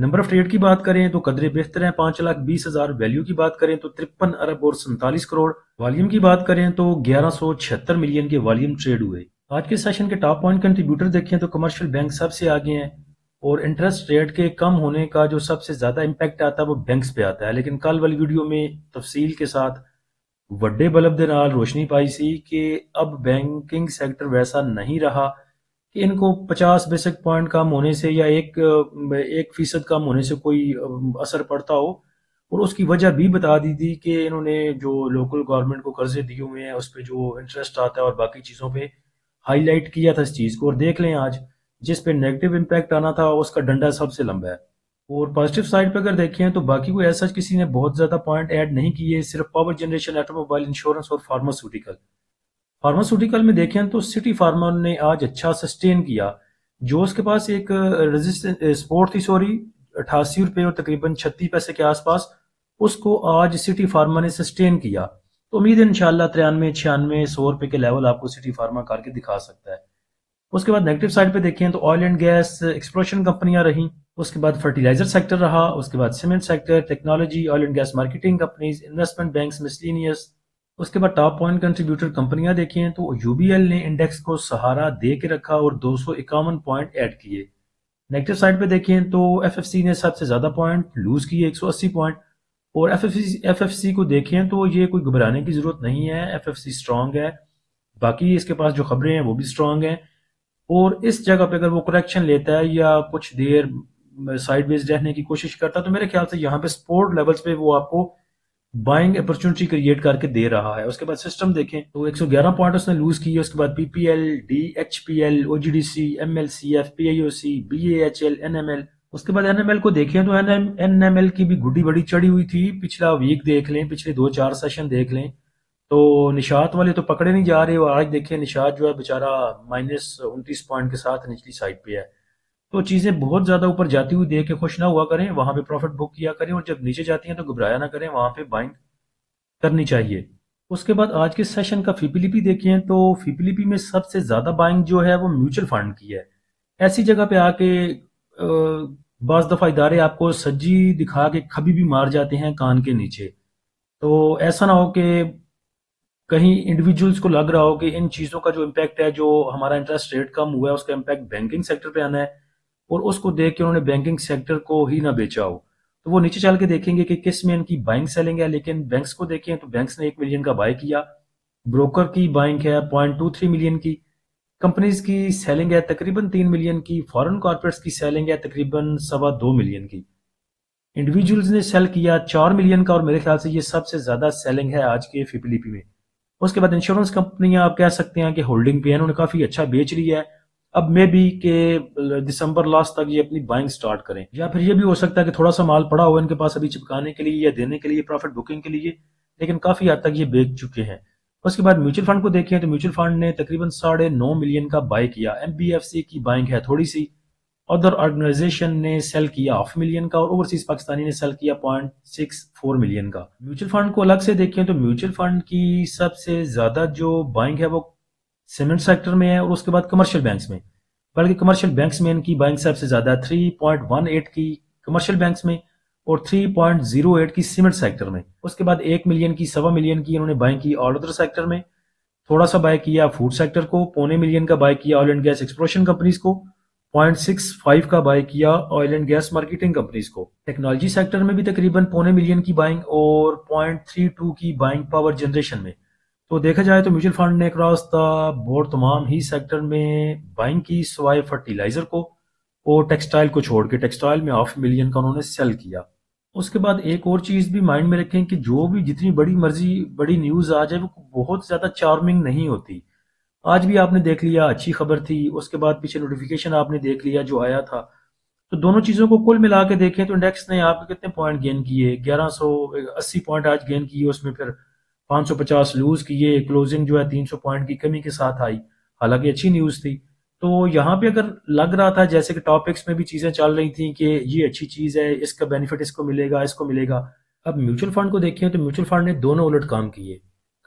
Number of trade کی بات کریں تو قدرے بہتر ہیں 5,20,000، ویلیو کی بات کریں تو 53 ارب اور 47 کروڑ، والیوم کی بات کریں تو 1176 ملین کے والیوم ٹریڈ ہوئے۔ آج کے سیشن کے ٹاپ پوائنٹ کنٹریبیوٹر دیکھیں تو کمرشل بینک سب سے آگے ہیں، اور انٹرسٹ ریٹ کے کم ہونے کا جو سب سے زیادہ امپیکٹ آتا ہے وہ بینکس پہ آتا ہے، لیکن کل والی ویڈیو میں تفصیل کے ساتھ وڈے بلب دے نال روشنی پائی سی کہ اب بینکنگ سیکٹر ویسا نہیں رہا کہ ان کو 50 بیسک پوائنٹ کم ہونے سے یا 1% کم ہونے سے کوئی اثر پڑتا ہو، اور اس کی وجہ بھی بتا دی تھی کہ انہوں نے جو لوکل گورنمنٹ کو قرضے دیے ہوئے ہیں اس پہ جو انٹرسٹ آتا ہے اور باقی چیزوں پہ ہائی لائٹ کیا تھا اس چیز کو، اور دیکھ لیں آج جس پہ نیگیٹو امپیکٹ آنا تھا اس کا ڈنڈا سب سے لمبا ہے۔ اور پازیٹیو سائڈ پہ اگر دیکھیں تو باقی کوئی ایسا کسی نے بہت زیادہ پوائنٹ ایڈ نہیں کیے، صرف power generation, auto mobile, insurance اور فارماسوٹیکل میں دیکھیں تو سٹی فارما نے آج اچھا سسٹین کیا، جو اس کے پاس ایک سپورٹ تھی 88 روپے اور تقریباً 36 پیسے کے آس پاس، اس کو آج سٹی فارما نے سسٹین کیا، تو امید ہے انشاءاللہ 93 96 100 روپے کے لیول آپ کو سٹی فارما کر کے دکھا سکتا ہے۔ اس کے بعد نیگیٹو سائڈ پہ دیکھیں تو آئل اینڈ گیس ایکسپلوشن کمپنیاں رہیں، اس کے بعد فرٹیلائزر سیکٹر رہا، اس کے بعد cement sector, technology, oil and gas marketing companies, investment banks, miscellaneous. اس کے بعد ٹاپ پوائنٹ کنٹریبیوٹر کمپنیاں دیکھیں تو یو بی ایل نے انڈیکس کو سہارا دے کے رکھا اور 251 پوائنٹ ایڈ کیے۔ نیگیٹو سائڈ پہ دیکھیں تو ایف ایف سی نے سب سے زیادہ پوائنٹ لوز کیے 180 پوائنٹ، اور ایف ایف سی کو دیکھیں تو یہ کوئی گھبرانے کی ضرورت نہیں ہے، ایف ایف سی اسٹرانگ ہے، باقی اس کے پاس جو خبریں ہیں وہ بھی اسٹرانگ ہیں، اور اس جگہ پہ اگر وہ کریکشن لیتا ہے یا کچھ دیر سائیڈ ویز رہنے کی کوشش کرتا ہے تو میرے خیال سے یہاں پہ سپورٹ لیولز پہ وہ آپ کو بائنگ اپرچونٹی کریٹ کر کے دے رہا ہے۔ اس کے بعد سسٹم دیکھیں تو 111 پوائنٹ اس نے لوز کیے، اس کے بعد P P L, D H P L, O G D C, M L C F, P I O C, B A H L, N M L. اس کے بعد این ایم ایل کو دیکھیں تو این ایم ایل کی بھی گڈی بڑی چڑھی ہوئی تھی، پچھلا ویک دیکھ لیں، پچھلے 2-4 سیشن دیکھ لیں تو نشاط والے تو پکڑے نہیں جا رہے، اور آج دیکھیں نشاط جو ہے بیچارہ -29 پوائنٹ کے ساتھ نچلی سائڈ پہ ہے۔ تو چیزیں بہت زیادہ اوپر جاتی ہوئی دیکھ کے خوش نہ ہوا کریں، وہاں پہ پروفٹ بک کیا کریں، اور جب نیچے جاتی ہیں تو گھبرایا نہ کریں، وہاں پہ بائنگ کرنی چاہیے۔ اس کے بعد آج کے سیشن کا فیپیلیپی دیکھیں تو فیپیلیپی میں سب سے زیادہ بائنگ جو ہے وہ میوچل فنڈ کی ہے۔ ایسی جگہ پہ آ کے بعض دفعہ ادارے آپ کو سجی دکھا کے کبھی بھی مار جاتے ہیں کان کے نیچے، تو ایسا نہ ہو کہ کہیں انڈیویجولز کو لگ رہا ہو کہ ان چیزوں کا جو امپیکٹ ہے، جو ہمارا انٹرسٹ ریٹ کم ہوا ہے اس کا امپیکٹ بینکنگ سیکٹر پہ آنا ہے، اور اس کو دیکھ کے انہوں نے بینکنگ سیکٹر کو ہی نہ بیچا ہو، تو وہ نیچے چل کے دیکھیں گے کہ کس میں ان کی بائنگ سیلنگ ہے۔ لیکن بینکس کو دیکھیں تو بینکس نے 1 ملین کا بائی کیا، بروکر کی بائنگ ہے 0.23 ملین کی، کمپنیز کی سیلنگ ہے تقریباً 3 ملین کی، فارن کارپوریٹس کی سیلنگ ہے تقریباً 2.25 ملین کی، انڈیویجولز نے سیل کیا 4 ملین کا، اور میرے خیال سے یہ سب سے زیادہ سیلنگ ہے آج کے فیپیلیپی میں۔ اس کے بعد انشورنس کمپنیاں آپ کہہ سکتے ہیں کہ ہولڈنگ پہ ہیں، انہوں نے کافی اچھا بیچ لیا ہے، اب میں بھی کہ دسمبر لاسٹ تک یہ اپنی بائنگ سٹارٹ کریں، یا پھر یہ بھی ہو سکتا ہے کہ تھوڑا سا مال پڑا ہو ان کے پاس ابھی چپکانے کے لیے یا دینے کے لیے پروفٹ بکنگ کے لیے، لیکن کافی حد تک یہ بیچ چکے ہیں۔ اس کے بعد میوچل فنڈ کو دیکھیں تو میوچل فنڈ نے تقریباً 9.5 ملین کا بائی کیا، ایم بی ایف سی کی بائنگ ہے تھوڑی سی، ادر آرگنائزیشن نے سیل کیا 500,000 کا، اور اوورسیز پاکستانی نے سیل کیا 0.64 ملین کا۔ میوچل فنڈ کو الگ سے دیکھیں تو میوچل فنڈ کی سب سے زیادہ جو بائنگ ہے وہ سیمنٹ سیکٹر میں ہے، اور اس کے بعد کمرشل بینکس میں، بلکہ کمرشل بینکس میں ان کی بائنگ سب سے زیادہ 3.18 کی کمرشل بینکس میں، اور 3.08 کی سیمنٹ سیکٹر میں۔ اس کے بعد 1 ملین کی 1.25 ملین کی انہوں نے بائنگ کی آل ادر سیکٹر میں، تھوڑا سا بائی کیا فوڈ سیکٹر کو، 0.25 ملین کا بائی کیا oil and gas explosion companies کو، 0.65 کا بائی کیا oil and gas marketing companies کو۔ ٹیکنالوجی سیکٹر میں بھی تقریباً 0.25 ملین کی بائنگ اور 0.32 کی بائنگ پاور جنریشن میں۔ تو دیکھا جائے تو میوچل فنڈ نے ایک راستہ بورڈ تمام ہی سیکٹر میں بائنگ کی سوائے فرٹیلائزر کو اور ٹیکسٹائل کو چھوڑ کے، ٹیکسٹائل میں 0.5 ملین کا انہوں نے سیل کیا۔ اس کے بعد ایک اور چیز بھی مائنڈ میں رکھیں کہ جو بھی جتنی بڑی مرضی بڑی نیوز آ جائے وہ بہت زیادہ چارمنگ نہیں ہوتی۔ آج بھی آپ نے دیکھ لیا اچھی خبر تھی، اس کے بعد پیچھے نوٹیفیکیشن آپ نے دیکھ لیا جو آیا تھا، تو دونوں چیزوں کو کل ملا کے دیکھیں تو انڈیکس نے آپ کے کتنے پوائنٹ گین کیے، 1180 پوائنٹ آج گین کیے، اس میں پھر 550 لوز کیے، کلوزنگ جو ہے 300 پوائنٹ کی کمی کے ساتھ آئی، حالانکہ اچھی نیوز تھی۔ تو یہاں پہ اگر لگ رہا تھا جیسے کہ ٹاپکس میں بھی چیزیں چل رہی تھیں کہ یہ اچھی چیز ہے، اس کا بینیفٹ اس کو ملے گا، اس کو ملے گا، اب میوچل فنڈ کو دیکھیں تو میوچل فنڈ نے دونوں الٹ کام کیے۔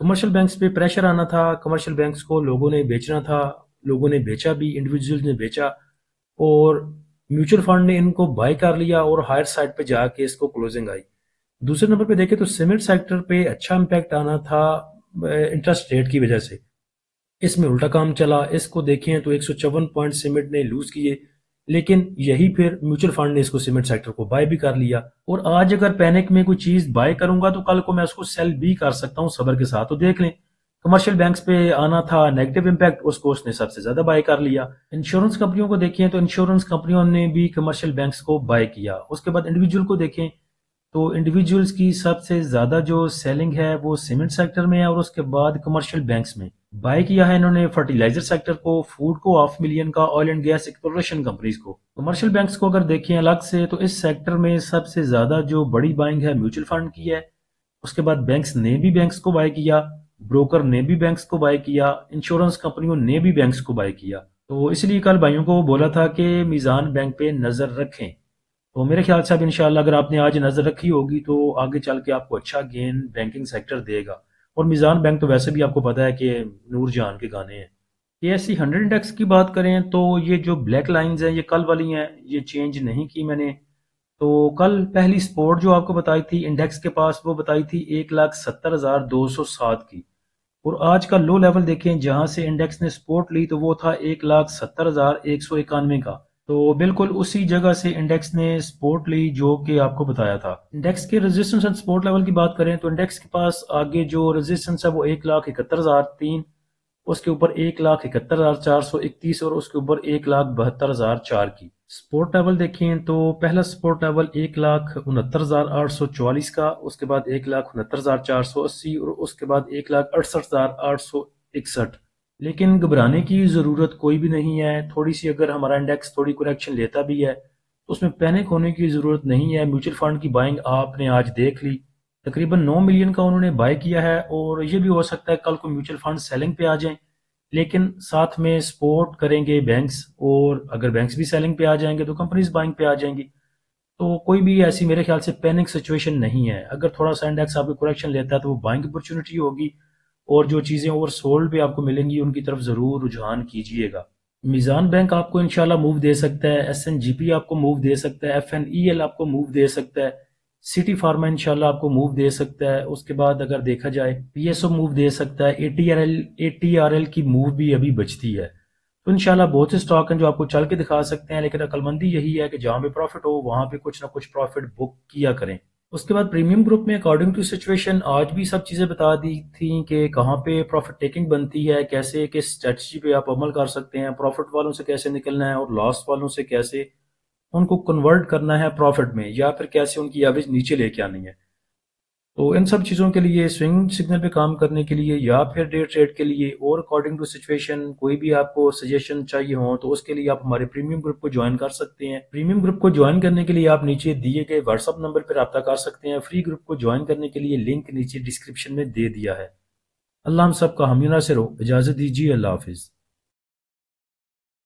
کمرشل بینکس پہ پریشر آنا تھا، کمرشل بینکس کو لوگوں نے بیچنا تھا، لوگوں نے بیچا بھی، انڈیویجولز نے بیچا، اور میوچل فنڈ نے ان کو بائی کر لیا اور ہائر سائڈ پہ جا کے اس کو کلوزنگ آئی۔ دوسرے نمبر پہ دیکھیں تو سیمنٹ سیکٹر پہ اچھا امپیکٹ آنا تھا انٹرسٹ ریٹ کی وجہ سے، اس میں الٹا کام چلا۔ اس کو دیکھیں تو 154 پوائنٹ سیمنٹ نے لوز کیے، لیکن یہی پھر میوچل فنڈ نے اس کو سیمنٹ سیکٹر کو بائی بھی کر لیا۔ اور آج اگر پینک میں کوئی چیز بائی کروں گا تو کل کو میں اس کو سیل بھی کر سکتا ہوں صبر کے ساتھ۔ تو دیکھ لیں کمرشل بینکس پہ آنا تھا نیگیٹو امپیکٹ، اس کو اس نے سب سے زیادہ بائی کر لیا۔ انشورنس کمپنیوں کو دیکھیں تو انشورنس کمپنیوں نے بھی کمرشل بینکس کو بائی کیا۔ اس کے بعد انڈیویجول کو دیکھیں تو انڈیویجولز کی سب سے زیادہ جو سیلنگ ہے وہ سیمنٹ سیکٹر میں ہے، اور اس کے بعد کمرشل بینکس میں بائی کیا ہے انہوں نے فرٹیلائزر سیکٹر کو، فوڈ کو 500,000 کا، oil and gas exploration companies کو۔ کمرشل بینکس کو اگر دیکھیں الگ سے تو اس سیکٹر میں سب سے زیادہ جو بڑی بائنگ ہے میوچل فنڈ کی ہے، اس کے بعد بینکس نے بھی بینکس کو بائی کیا، بروکر نے بھی بینکس کو بائی کیا، انشورنس کمپنیوں نے بھی بینکس کو بائی کیا۔ تو اس لیے کل بھائیوں کو بولا تھا کہ میزان بینک پہ نظر رکھیں۔ تو میرے خیال سے اب انشاءاللہ اگر آپ نے آج نظر رکھی ہوگی تو آگے چل کے آپ کو اچھا گین بینکنگ سیکٹر دے گا۔ اور میزان بینک تو ویسے بھی آپ کو پتہ ہے کہ نور جہان کے گانے ہیں۔ ASC 100 انڈیکس کی بات کریں تو یہ جو بلیک لائنز ہیں یہ کل والی ہیں، یہ چینج نہیں کی میں نے۔ تو کل پہلی سپورٹ جو آپ کو بتائی تھی انڈیکس کے پاس وہ بتائی تھی 1,70,207 کی، اور آج کا لو لیول دیکھیں جہاں سے انڈیکس نے سپورٹ لی تو وہ تھا 1,70,191 کا۔ تو بالکل اسی جگہ سے انڈیکس نے سپورٹ لی جو کہ آپ کو بتایا تھا۔ انڈیکس کے ریزسٹنس اینڈ سپورٹ لیول کی بات کریں تو انڈیکس کے پاس آگے جو ریزسٹنس ہے وہ 1,71,003، اس کے اوپر 1,71,431 اور اس کے اوپر 1,72,004 کی۔ سپورٹ لیول دیکھیں تو پہلا سپورٹ لیول 1,69,844 کا، اس کے بعد 1,69,480 اور اس کے بعد 1,68,861۔ لیکن گھبرانے کی ضرورت کوئی بھی نہیں ہے، تھوڑی سی اگر ہمارا انڈیکس تھوڑی کریکشن لیتا بھی ہے تو اس میں پینک ہونے کی ضرورت نہیں ہے۔ میوچل فنڈ کی بائنگ آپ نے آج دیکھ لی، تقریباً 9 ملین کا انہوں نے بائی کیا ہے، اور یہ بھی ہو سکتا ہے کل کو میوچل فنڈ سیلنگ پہ آ جائیں، لیکن ساتھ میں سپورٹ کریں گے بینکس، اور اگر بینکس بھی سیلنگ پہ آ جائیں گے تو کمپنیز بائنگ پہ آ جائیں گی۔ تو کوئی بھی ایسی میرے خیال سے پینک سچویشن نہیں ہے۔ اگر تھوڑا سا انڈیکس آپ کو کریکشن لیتا ہے تو وہ بائنگ اپرچونٹی ہوگی، اور جو چیزیں اوور سولڈ بھی آپ کو ملیں گی ان کی طرف ضرور رجحان کیجیے گا۔ میزان بینک آپ کو انشاءاللہ موو دے سکتا ہے، SNGP آپ کو موو دے سکتا ہے، FNEL آپ کو موو دے سکتا ہے، سٹی فارما انشاءاللہ آپ کو موو دے سکتا ہے۔ اس کے بعد اگر دیکھا جائے PSO موو دے سکتا ہے، ATRL کی موو بھی ابھی بچتی ہے۔ تو انشاءاللہ بہت سے سٹاک ہیں جو آپ کو چل کے دکھا سکتے ہیں، لیکن عقل مندی یہی ہے کہ جہاں پہ پروفٹ ہو وہاں پہ کچھ نہ کچھ پروفٹ بک کیا کریں۔ اس کے بعد پریمیم گروپ میں اکارڈنگ ٹو سچویشن آج بھی سب چیزیں بتا دی تھیں کہ کہاں پہ پروفٹ ٹیکنگ بنتی ہے، کیسے کس اسٹریٹجی پہ آپ عمل کر سکتے ہیں، پروفٹ والوں سے کیسے نکلنا ہے اور لاس والوں سے کیسے ان کو کنورٹ کرنا ہے پروفٹ میں، یا پھر کیسے ان کی ایوریج نیچے لے کے آنی ہے۔ تو ان سب چیزوں کے لیے سوئنگ سگنل پہ کام کرنے کے لیے یا پھر ڈے ٹریڈ کے لیے اور اکارڈنگ ٹو سچویشن کوئی بھی آپ کو سجیشن چاہیے ہو تو اس کے لیے آپ ہمارے پریمیم گروپ کو جوائن کر سکتے ہیں۔ پریمیم گروپ کو جوائن کرنے کے لیے آپ نیچے دیے گئے واٹس ایپ نمبر پہ رابطہ کر سکتے ہیں۔ فری گروپ کو جوائن کرنے کے لیے لنک نیچے ڈسکرپشن میں دے دیا ہے۔ اللہ ہم سب کا حامی ناصر ہو، اجازت دیجیے، اللہ حافظ۔